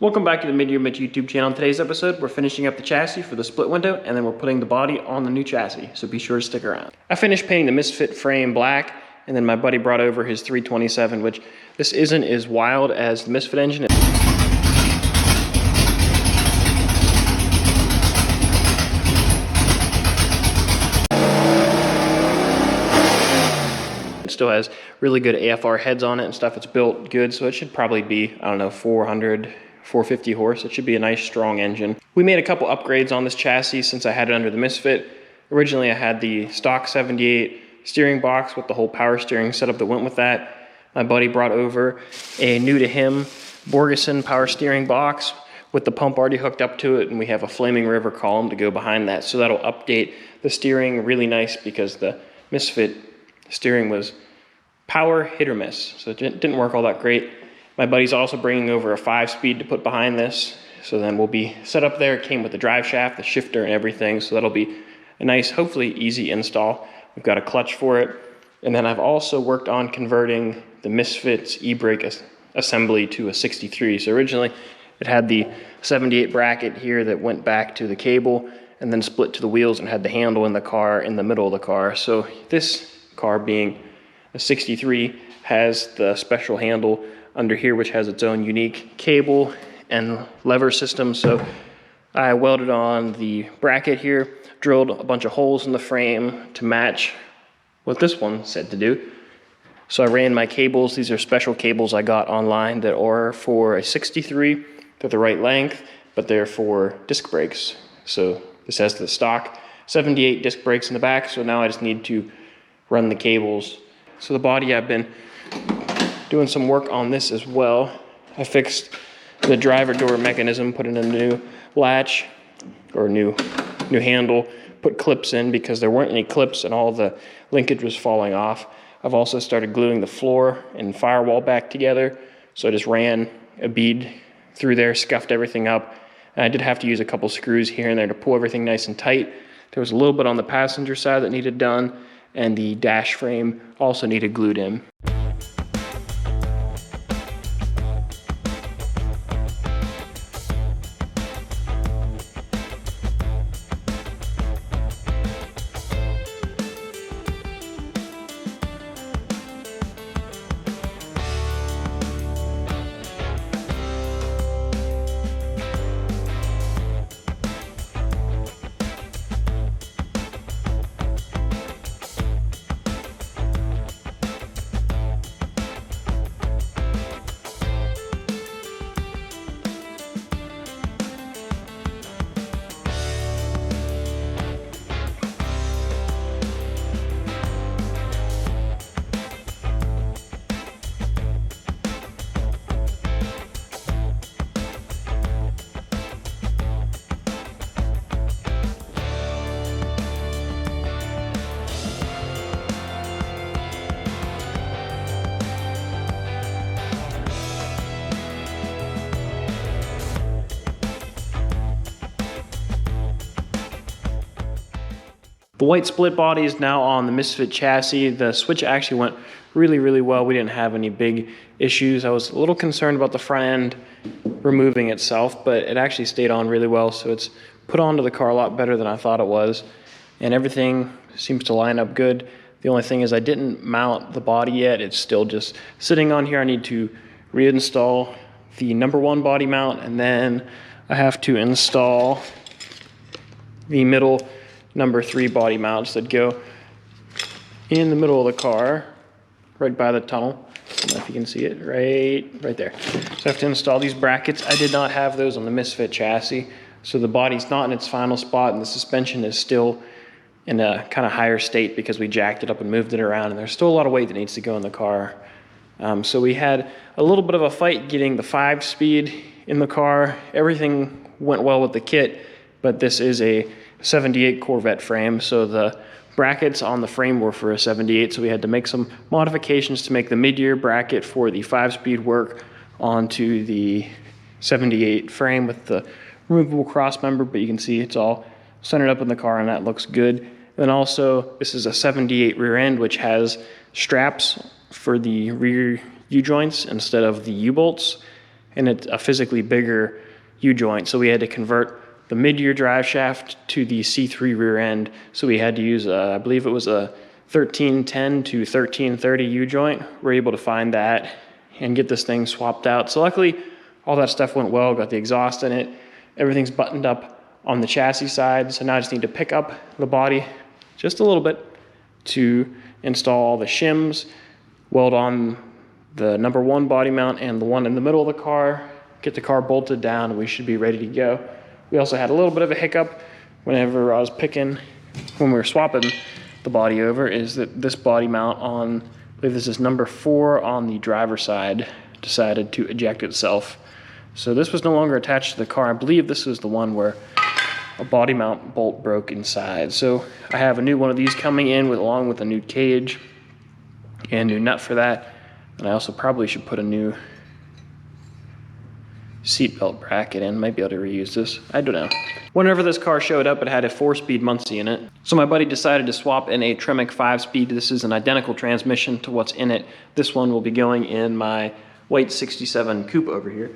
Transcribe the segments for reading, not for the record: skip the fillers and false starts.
Welcome back to the Mid-Year YouTube channel. In today's episode, we're finishing up the chassis for the split window, and then we're putting the body on the new chassis, so be sure to stick around. I finished painting the Misfit frame black, and then my buddy brought over his 327, which this isn't as wild as the Misfit engine. It still has really good AFR heads on it and stuff. It's built good, so it should probably be, I don't know, 450 horse. It should be a nice strong engine. We made a couple upgrades on this chassis since I had it under the Misfit. Originally I had the stock 78 steering box with the whole power steering setup that went with that. My buddy brought over a new to him Borgeson power steering box with the pump already hooked up to it, and we have a Flaming River column to go behind that, so that'll update the steering really nice because the Misfit steering was power hit or miss, so it didn't work all that great. My buddy's also bringing over a 5-speed to put behind this, so then we'll be set up there. It came with the drive shaft, the shifter, and everything, so that'll be a nice, hopefully easy install. We've got a clutch for it, and then I've also worked on converting the Misfit's e-brake assembly to a 63. So originally it had the 78 bracket here that went back to the cable and then split to the wheels and had the handle in the car in the middle of the car. So this car, being a 63, has the special handle under here, which has its own unique cable and lever system. So I welded on the bracket here, drilled a bunch of holes in the frame to match what this one said to do. So I ran my cables. These are special cables I got online that are for a 63. They're the right length, but they're for disc brakes. So this has the stock 78 disc brakes in the back, so now I just need to run the cables. So the body, I've been doing some work on this as well. I fixed the driver door mechanism, put in a new latch or new handle, put clips in because there weren't any clips and all the linkage was falling off. I've also started gluing the floor and firewall back together. So I just ran a bead through there, scuffed everything up. And I did have to use a couple screws here and there to pull everything nice and tight. There was a little bit on the passenger side that needed done, and the dash frame also needed glued in. The white split body is now on the Misfit chassis. The switch actually went really well. We didn't have any big issues. I was a little concerned about the front end removing itself, but it actually stayed on really well. So it's put onto the car a lot better than I thought it was. And everything seems to line up good. The only thing is I didn't mount the body yet. It's still just sitting on here. I need to reinstall the #1 body mount, and then I have to install the middle #3 body mounts that go in the middle of the car, right by the tunnel. I don't know if you can see it, right there. So I have to install these brackets. I did not have those on the Misfit chassis, so the body's not in its final spot, and the suspension is still in a kind of higher state because we jacked it up and moved it around, and there's still a lot of weight that needs to go in the car. So we had a little bit of a fight getting the 5-speed in the car. Everything went well with the kit, but this is a 78 Corvette frame, so the brackets on the frame were for a 78, so we had to make some modifications to make the mid-year bracket for the 5-speed work onto the 78 frame with the removable cross member, but you can see it's all centered up in the car and that looks good. Then also, this is a 78 rear end, which has straps for the rear U-joints instead of the U-bolts. and it's a physically bigger U-joint. So we had to convert the mid-year drive shaft to the C3 rear end. So we had to use, I believe it was a 1310 to 1330 U-joint. We're able to find that and get this thing swapped out. So luckily, all that stuff went well, got the exhaust in it. Everything's buttoned up on the chassis side. So now I just need to pick up the body just a little bit to install all the shims, weld on the number 1 body mount and the one in the middle of the car, get the car bolted down, and we should be ready to go. We also had a little bit of a hiccup whenever I was when we were swapping the body over, is that this body mount on, I believe this is number 4 on the driver's side, decided to eject itself. So this was no longer attached to the car. I believe this was the one where a body mount bolt broke inside. So I have a new one of these coming in along with a new cage and new nut for that. And I also probably should put a new seatbelt bracket in. Might be able to reuse this. I don't know. Whenever this car showed up, it had a 4-speed Muncie in it. So my buddy decided to swap in a Tremec 5-speed. This is an identical transmission to what's in it. This one will be going in my white 67 coupe over here.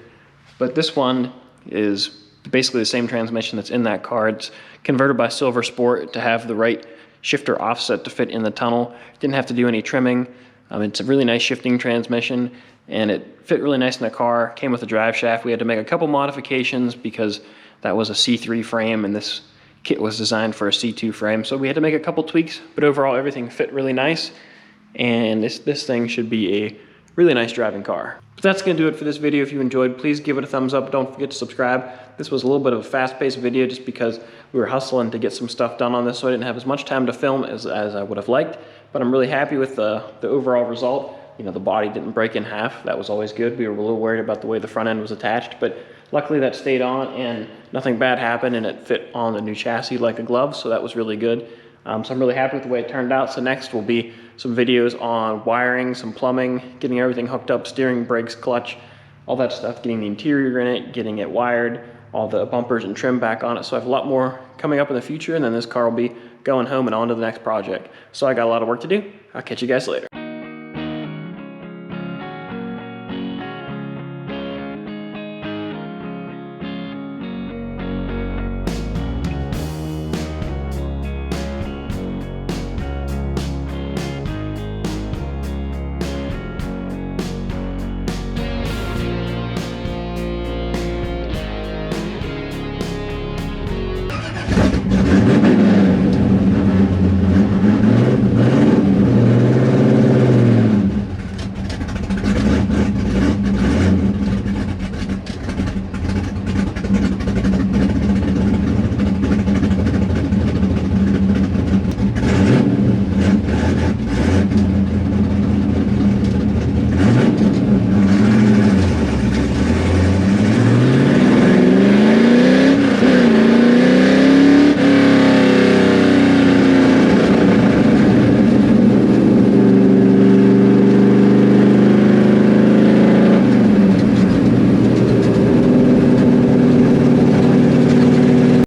But this one is basically the same transmission that's in that car. It's converted by Silver Sport to have the right shifter offset to fit in the tunnel. Didn't have to do any trimming. It's a really nice shifting transmission, and it fit really nice in the car. Came with a drive shaft. We had to make a couple modifications because that was a C3 frame and this kit was designed for a C2 frame. So we had to make a couple tweaks, but overall everything fit really nice. And this thing should be a really nice driving car. But that's gonna do it for this video. If you enjoyed, please give it a thumbs up. Don't forget to subscribe. This was a little bit of a fast-paced video just because we were hustling to get some stuff done on this, so I didn't have as much time to film as I would have liked. But I'm really happy with the overall result. You know, the body didn't break in half. That was always good. We were a little worried about the way the front end was attached, but luckily that stayed on and nothing bad happened, and it fit on the new chassis like a glove, so that was really good. So I'm really happy with the way it turned out. So next will be some videos on wiring, some plumbing, getting everything hooked up, steering, brakes, clutch, all that stuff, getting the interior in it, getting it wired, all the bumpers and trim back on it. So I have a lot more coming up in the future, and then this car will be going home and on to the next project. So I got a lot of work to do. I'll catch you guys later.